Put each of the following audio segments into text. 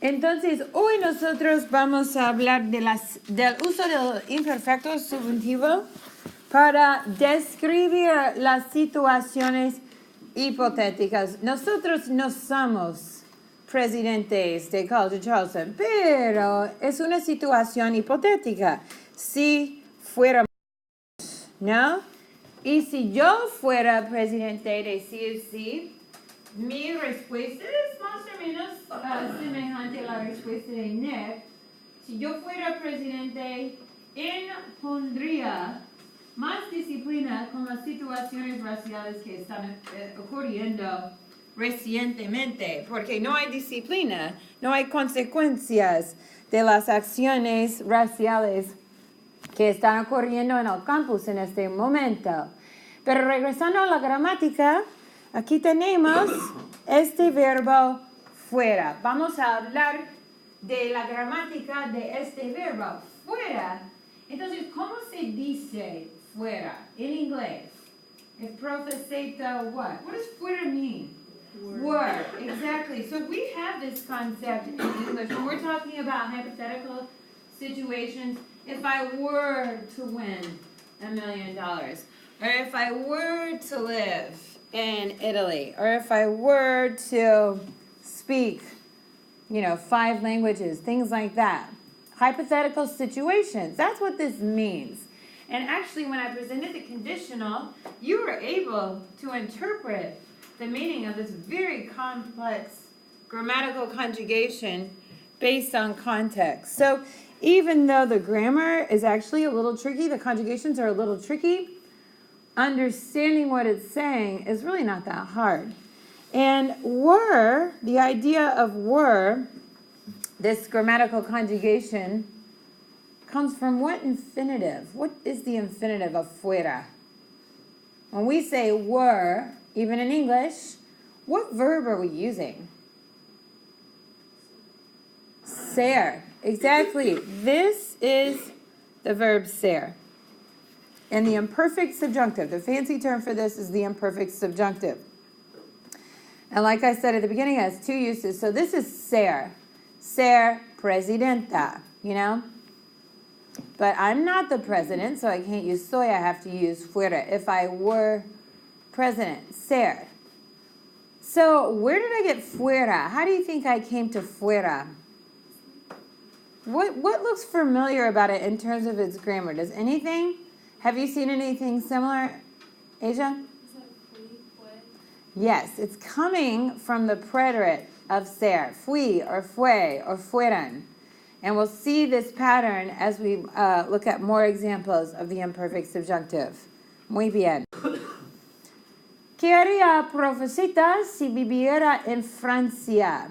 Entonces, hoy nosotros vamos a hablar del uso del imperfecto subjuntivo para describir las situaciones hipotéticas. Nosotros no somos presidentes de College Charleston, pero es una situación hipotética. Si fuéramos, ¿no? Y si yo fuera presidente de CFC, mi respuesta es más o menos semejante a la respuesta de Nick. Si yo fuera presidente, impondría más disciplina con las situaciones raciales que están ocurriendo recientemente, porque no hay disciplina, no hay consecuencias de las acciones raciales que están ocurriendo en el campus en este momento. Pero regresando a la gramática, aquí tenemos este verbo fuera. Vamos a hablar de la gramática de este verbo fuera. Entonces, ¿cómo se dice fuera en inglés? El profe said what? What does fuera mean? Were. Exactly. So we have this concept in English when we're talking about hypothetical situations. If I were to win $1 million, or if I were to live in Italy, or if I were to speak, 5 languages, things like that. Hypothetical situations, that's what this means. And actually, when I presented the conditional, you were able to interpret the meaning of this very complex grammatical conjugation based on context. So even though the grammar is actually a little tricky, the conjugations are a little tricky, understanding what it's saying is really not that hard. And were, the idea of were, this grammatical conjugation, comes from what infinitive? What is the infinitive of fuera? When we say were, even in English, what verb are we using? Ser. Exactly. This is the verb ser. And the imperfect subjunctive, the fancy term for this is the imperfect subjunctive. And like I said at the beginning, it has 2 uses. So this is ser. Ser presidenta, But I'm not the president, so I can't use soy. I have to use fuera. If I were president, ser. So where did I get fuera? How do you think I came to fuera? What looks familiar about it in terms of its grammar? Have you seen anything similar, Asia? Is that fue? Yes, it's coming from the preterite of ser, fui or fue or fueran. And we'll see this pattern as we look at more examples of the imperfect subjunctive. Muy bien. ¿Qué haría Profecita si viviera en Francia?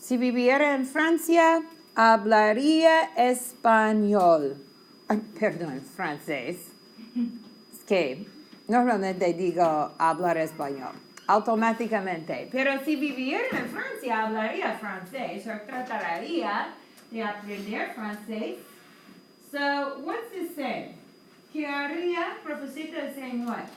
Si viviera en Francia, hablaría español. Perdón, francés. Es que normalmente digo hablar español, automáticamente. Pero si viviera en Francia, hablaría francés, o trataría de aprender francés. So, what's this saying? ¿Qué haría Profecita saying what?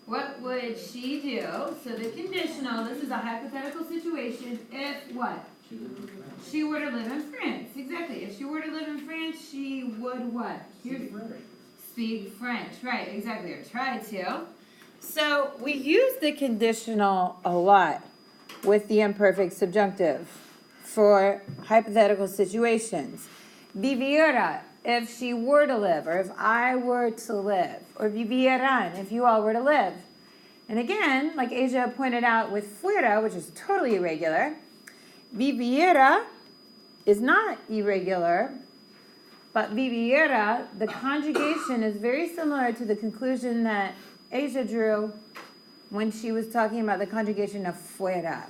What would she do? So the conditional, this is a hypothetical situation, if what? She were to live in France. Exactly. If she were to live in France, she would what? Speak French. Right, exactly. Or try to. So we use the conditional a lot with the imperfect subjunctive for hypothetical situations. Viviera, if she were to live, or if I were to live, or vivieran, if you all were to live. And again, like Asia pointed out with fuera, which is totally irregular, viviera is not irregular, but viviera, the conjugation is very similar to the conclusion that Asia drew when she was talking about the conjugation of fuera.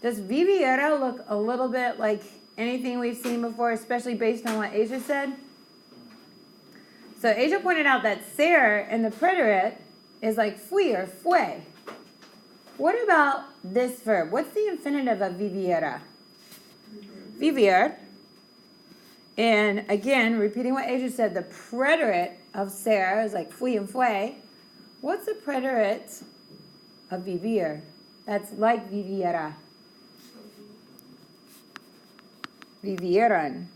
Does viviera look a little bit like anything we've seen before, especially based on what Asia said? So Asia pointed out that ser in the preterite is like fui or fue. What about this verb? What's the infinitive of viviera? Vivir. And again, repeating what Asia said, the preterite of ser is like fui and fue. What's the preterite of vivir? That's like viviera. vivieron.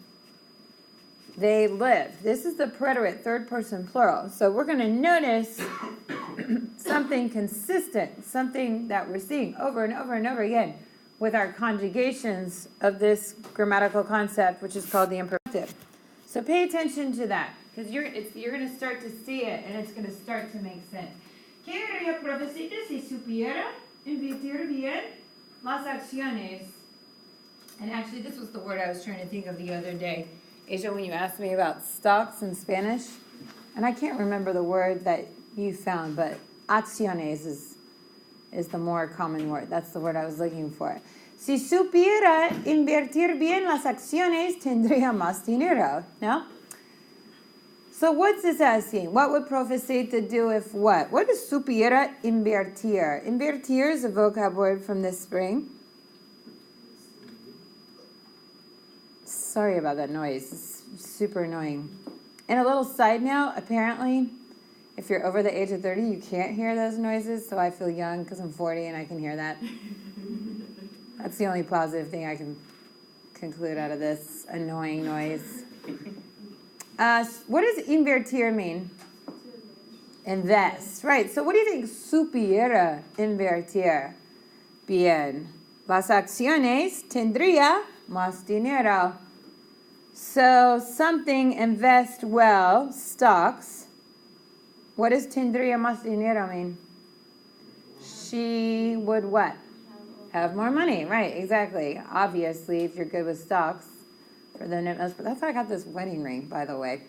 They live. This is the preterite, third person plural. So we're going to notice something consistent, something that we're seeing over and over and over again with our conjugations of this grammatical concept, which is called the imperfective. So pay attention to that, because you're going to start to see it, and it's going to start to make sense. ¿Qué haría Profecita si supiera invertir bien las acciones? And actually, this was the word I was trying to think of the other day, Asia, when you asked me about stocks in Spanish. And I can't remember the word that you found, but acciones is the more common word. That's the word I was looking for. Si supiera invertir bien las acciones, tendría más dinero. No? So what's this asking? What would Profecita do if what? What is supiera invertir? Invertir is a vocab word from this spring. Sorry about that noise. It's super annoying. And a little side note, apparently, if you're over the age of 30, you can't hear those noises, so I feel young because I'm 40 and I can hear that. That's the only positive thing I can conclude out of this annoying noise. What does invertir mean? Invest. Right, so what do you think supiera invertir bien? Las acciones tendría más dinero. So something invest well, stocks. What does tendría más dinero mean? She would what? Have more money. Right, exactly. Obviously, if you're good with stocks. For the that's how I got this wedding ring, by the way.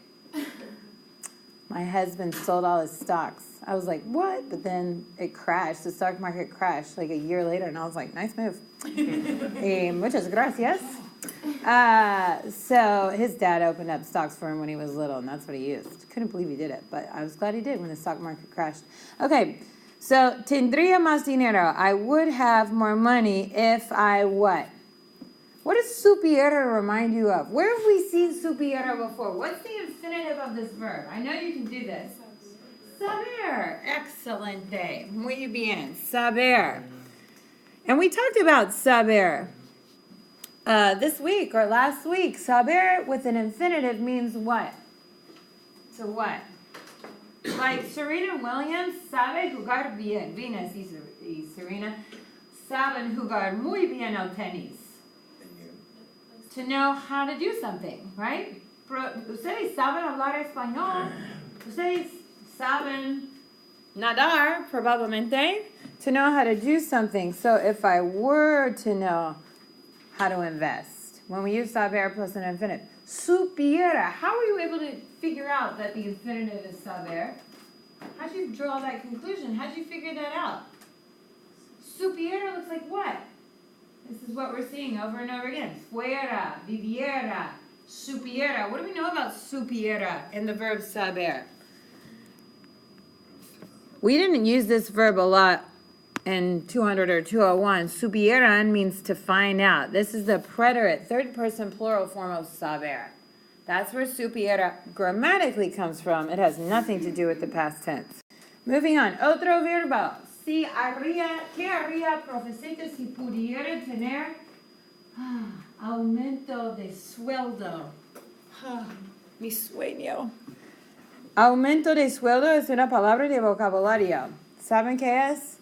My husband sold all his stocks. I was like, what? But then it crashed. The stock market crashed like a year later, and I was like, nice move. Muchas gracias. So his dad opened up stocks for him when he was little, and that's what he used. Couldn't believe he did it, but I was glad he did when the stock market crashed. Okay, so tendría más dinero. I would have more money if I what? What does supiera remind you of? Where have we seen supiera before? What's the infinitive of this verb? I know you can do this. Saber. Excelente. Muy bien. Saber. And we talked about saber this week or last week. Saber with an infinitive means what? To what? Like Serena Williams sabe jugar bien. Venus y Serena saben jugar muy bien al tenis. To know how to do something, right? Ustedes saben hablar español. Ustedes saben nadar, probablemente, to know how to do something. So if I were to know how to invest, when we use saber plus an infinitive, supiera, how are you able to figure out that the infinitive is saber? How did you draw that conclusion? How did you figure that out? Supiera looks like what? This is what we're seeing over and over again. Fuera, viviera, supiera. What do we know about supiera in the verb saber? We didn't use this verb a lot in 200 or 201. Supieran means to find out. This is the preterite, third person plural form of saber. That's where supiera grammatically comes from. It has nothing to do with the past tense. Moving on. Otro verbo. ¿Qué haría Profecita si pudiera tener aumento de sueldo? Mi sueño. Aumento de sueldo es una palabra de vocabulario. ¿Saben qué es?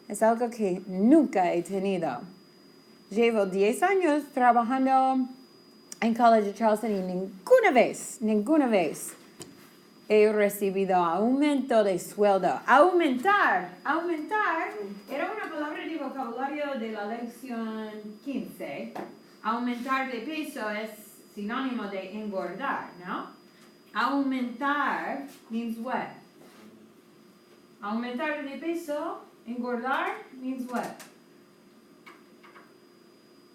Es algo que nunca he tenido. Llevo 10 años trabajando en College de Charleston y ninguna vez he recibido aumento de sueldo. Aumentar era una palabra de vocabulario de la lección 15. Aumentar de peso es sinónimo de engordar, ¿no? Aumentar means what? Aumentar de peso, engordar means what?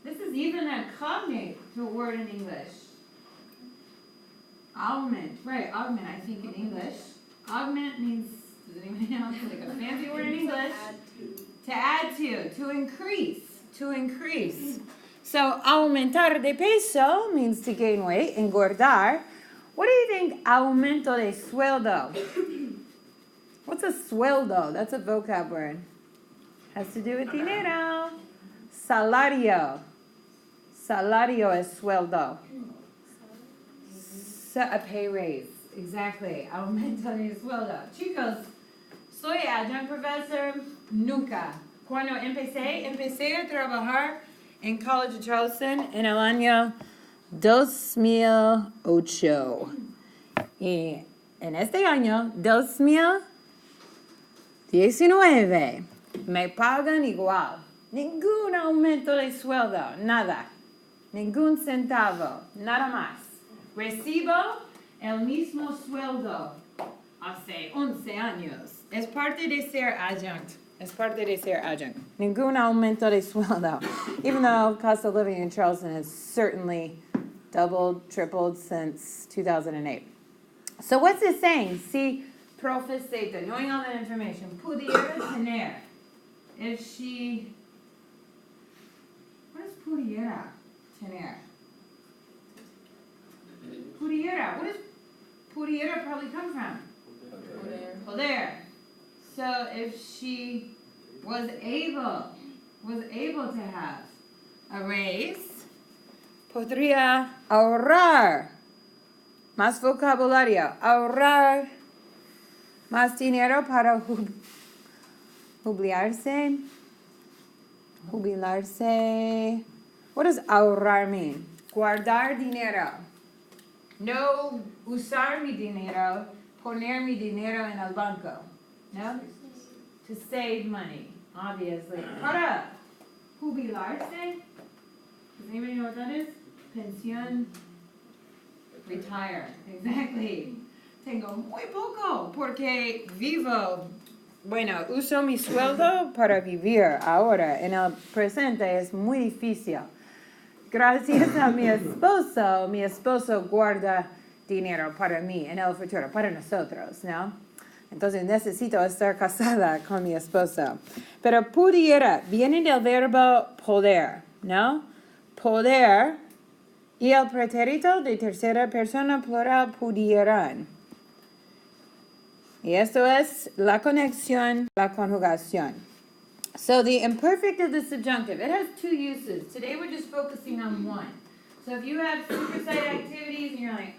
This is even a cognate to a word in English. Augment, right, augment, I think in English. Augment means, does anybody know? It's like a fancy word in English. To add to increase. So, aumentar de peso means to gain weight, engordar. What do you think aumento de sueldo? What's a sueldo? That's a vocab word. Has to do with dinero. Salario. Salario es sueldo. A pay raise. Exactly. Aumento de sueldo. Chicos, soy adjunct professor nunca. Cuando empecé a trabajar en College of Charleston en el año 2008. Y en este año, 2019, me pagan igual. Ningún aumento de sueldo, nada. Ningún centavo, nada más. Recibo el mismo sueldo hace 11 años. Es parte de ser adjunct. Ningún aumento de sueldo. Even though cost of living in Charleston has certainly doubled, tripled since 2008. So what's it saying? Si profeseta, knowing all that information, pudiera tener. If she, what is pudiera tener? Pudiera, what does pudiera probably come from? Poder. So if she was able to have a raise, podría ahorrar. Más vocabulario. Ahorrar más dinero para jubilarse. What does ahorrar mean? Guardar dinero. No usar mi dinero, poner mi dinero en el banco. No? To save money, obviously. Para jubilarse. Does anybody know what that is? Pensión. Retire. Exactly. Tengo muy poco porque vivo. Bueno, uso mi sueldo para vivir ahora. En el presente es muy difícil. Gracias a mi esposo guarda dinero para mí en el futuro, para nosotros, ¿no? Entonces necesito estar casada con mi esposo. Pero pudiera viene del verbo poder, ¿no? Poder y el pretérito de tercera persona plural pudieran. Y esto es la conexión, la conjugación. So the imperfect of the subjunctive, it has two uses. Today we're just focusing on one. So if you have supersite activities and you're like,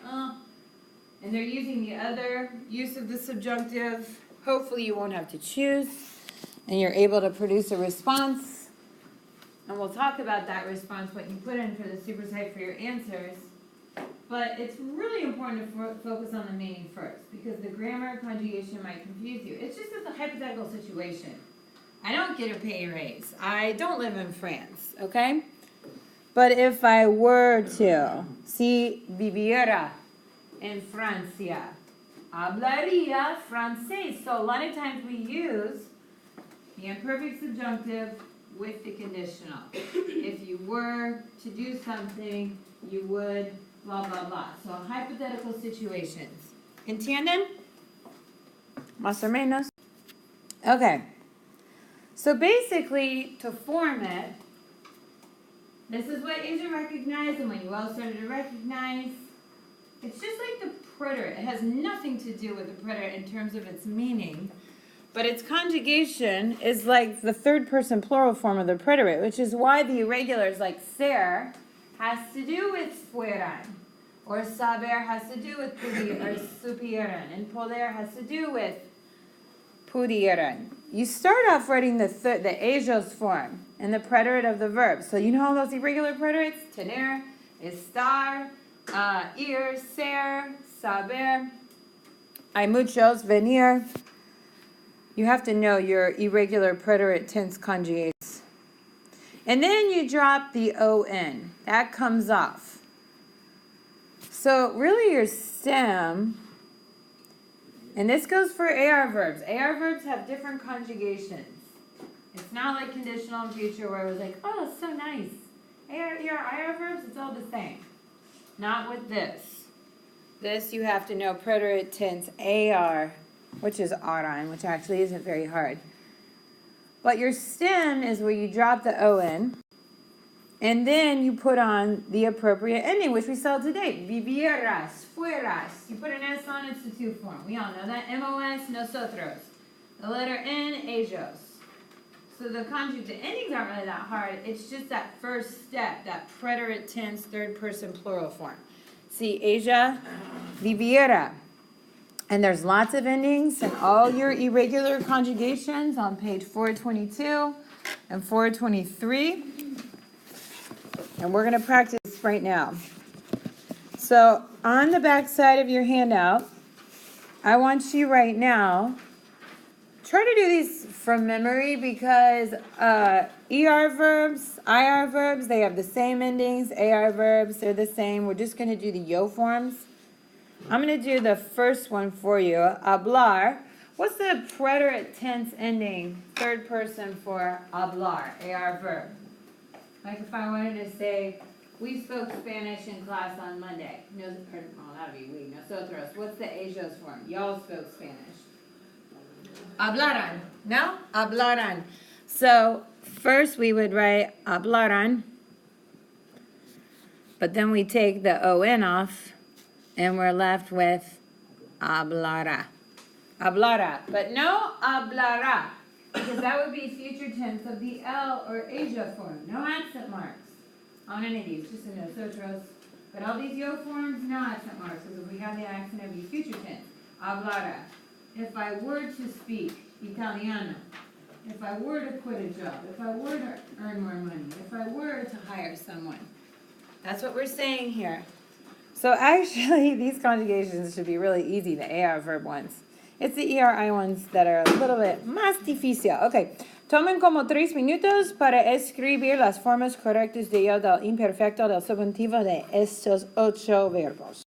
and they're using the other use of the subjunctive, hopefully you won't have to choose and you're able to produce a response. And we'll talk about that response, what you put in for the supersite for your answers. But it's really important to focus on the meaning first because the grammar conjugation might confuse you. It's just a hypothetical situation. I don't get a pay raise. I don't live in France, okay? But if I were to, si viviera en Francia, hablaría francés. So a lot of times we use the imperfect subjunctive with the conditional. If you were to do something, you would blah, blah, blah. So hypothetical situations. ¿Entienden? Más o menos. Okay. So basically, to form it, this is what Asia recognized and what you all started to recognize. It's just like the preterite. It has nothing to do with the preterite in terms of its meaning. But its conjugation is like the third person plural form of the preterite, which is why the irregulars like ser has to do with fueran. Or saber has to do with supieran. And poder has to do with pudieran. You start off writing the ellos form and the preterite of the verb. So you know all those irregular preterites? Tener, estar, ir, ser, saber. Hay muchos, venir. You have to know your irregular preterite tense conjugates. And then you drop the on. That comes off. So really your stem, and this goes for AR verbs. AR verbs have different conjugations. It's not like conditional and future where it was like, oh, it's so nice. IR verbs, it's all the same. Not with this. This you have to know preterite tense AR, which is aran, which actually isn't very hard. But your stem is where you drop the on, and then you put on the appropriate ending, which we saw today. Vivieras, fueras. You put an S on, it's the to form. We all know that. MOS, nosotros. The letter N, ellos. So the endings aren't really that hard. It's just that first step, that preterite tense, third person plural form. See, ella viviera. And there's lots of endings and all your irregular conjugations on page 422 and 423. And we're going to practice right now. So on the back side of your handout, I want you right now, try to do these from memory because ER verbs, IR verbs, they have the same endings. AR verbs, they're the same. We're just going to do the yo forms. I'm going to do the first one for you. Hablar. What's the preterite tense ending, third person for hablar, AR verb? Like if I wanted to say, we spoke Spanish in class on Monday. No, that would be we. Nosotros. What's the ellos form? Y'all spoke Spanish. Hablaran. No? Hablaran. So first we would write hablaran. But then we take the on off. And we're left with hablará. Hablará. But no hablará. Because that would be future tense of the L or Asia form. No accent marks on any of these. Just a nosotros. But all these yo forms, no accent marks. Because if we have the accent, it would be future tense. Hablará. If I were to speak Italiano. If I were to quit a job. If I were to earn more money. If I were to hire someone. That's what we're saying here. So actually, these conjugations should be really easy, the AR verb ones. It's the ERI ones that are a little bit más difícil. Ok, tomen como 3 minutos para escribir las formas correctas de yo del imperfecto del subjuntivo de estos 8 verbos.